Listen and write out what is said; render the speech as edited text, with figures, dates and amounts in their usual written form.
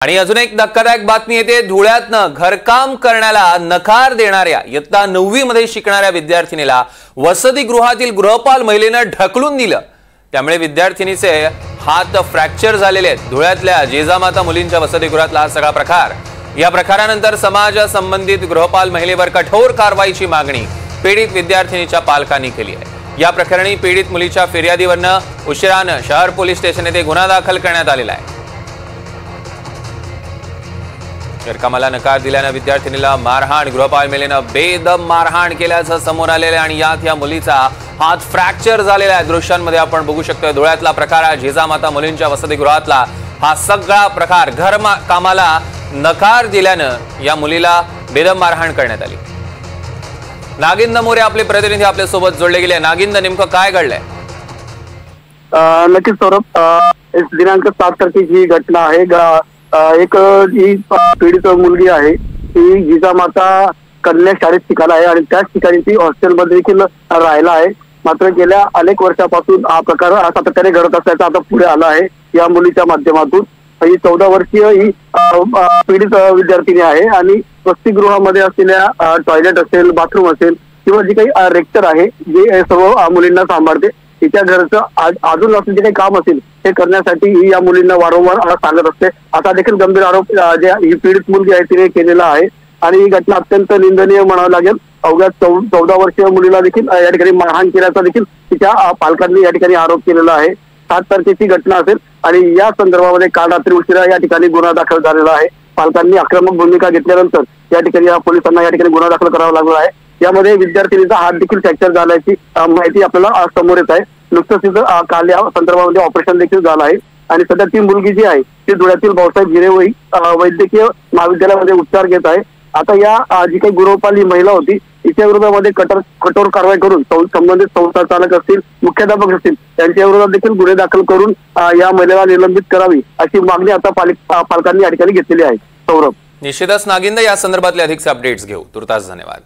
आणि अजून एक धक्कादायक बातमी येते। धुळ्यातनं घरकाम करण्याला नकार देणाऱ्या इयत्ता 9वी मध्ये शिकणाऱ्या विद्यार्थिनीला वसतिगृहातील गृहपाल महिलेनं ढकलून दिलं। त्यामुळे विद्यार्थिनीचे हात फ्रॅक्चर झालेले आहेत। धुळ्यातल्या जिजामाता मुलींच्या वसतिगृहातला हा सगळा प्रकार। या प्रकारानंतर समाज संबंधित गृहपाल महिलेवर कठोर कारवाईची मागणी पीडित विद्यार्थिनीच्या पालकांनी केली आहे। या प्रकरणी पीडित मुलीच्या फिर्यादीवरनं उशिरानं शहर पोलीस स्टेशन येथे गुन्हा दाखल करण्यात आलेला आहे। घरकामाला नकार दिल्याने विद्यार्थिनीला मारहाण, गृहपाल महिलेनं बेदम मारहाण केल्याचं समोर आलेलं आहे आणि यात या मुलीचा हात फ्रॅक्चर झालेला आहे। दृश्यांमध्ये आपण बघू शकतो धुळ्यातला प्रकार आहे। जिजामाता मुलींच्या वसतिगृहातला हा सगळा प्रकार। कामाला नकार दिल्यानं या मुलीला बेदम मारहाण करण्यात आली। नागिंद मोरे आपले प्रतिनिधी आपल्या सोबत जोडले गेले। नागिंद, नेमकं काय घडलंय? नक्कीच सौरभ, दिनांक 7 तारखेची ही घटना आहे। एक जी पीडित मुलगी आहे ती जिजामाता कन्या शाळेत शिकायला आहे आणि त्याच ठिकाणी ती हॉस्टेलमध्ये देखील राहिला आहे। मात्र गेल्या अनेक वर्षापासून हा प्रकार अशा प्रकारे घडत असल्याचं आता पुढे आलं आहे या मुलीच्या माध्यमातून। ही 14 वर्षीय ही पीडित विद्यार्थिनी आहे आणि वसतिगृहामध्ये असलेल्या टॉयलेट असेल, बाथरूम असेल किंवा जे काही रेक्टर आहे जे सर्व मुलींना सांभाळते, तिच्या घरचं अजून असं जे काही काम असेल हे करण्यासाठी ही या मुलींना वारंवार सांगत असते। असा देखील गंभीर आरोप जे ही पीडित मुलगी आहे तिने केलेला आहे आणि ही घटना अत्यंत निंदनीय म्हणावं लागेल। अवघ्या 14 वर्षीय मुलीला देखील या ठिकाणी मारहाण केल्याचा देखील तिच्या पालकांनी या ठिकाणी आरोप केलेला आहे। 7 तारखेची घटना असेल आणि या संदर्भामध्ये काल रात्री उशिरा या ठिकाणी गुन्हा दाखल झालेला आहे। पालकांनी आक्रमक भूमिका घेतल्यानंतर या ठिकाणी पोलिसांना या ठिकाणी गुन्हा दाखल करावा लागला आहे। यामध्ये विद्यार्थिनीचा हात देखील फ्रॅक्चर झाल्याची माहिती आपल्याला समोर येत आहे। नुकतंच तिथं काल या संदर्भामध्ये ऑपरेशन देखील झालं आहे आणि सध्या ती मुलगी जी आहे ती धुळ्यातील भाऊसाहेब हिरेवई वैद्यकीय महाविद्यालयामध्ये उपचार घेत आहे। आता या जी काही गृहपाल ही महिला होती तिच्या विरोधामध्ये कठोर कारवाई करून संबंधित संस्था चालक असतील, मुख्याध्यापक असतील त्यांच्या विरोधात देखील गुन्हे दाखल करून या महिलेला निलंबित करावी अशी मागणी आता पालकांनी या ठिकाणी घेतलेली आहे। सौरभ, निश्चितच नागिंद, या संदर्भातले अधिकचे अपडेट्स घेऊ। तुर्तास धन्यवाद।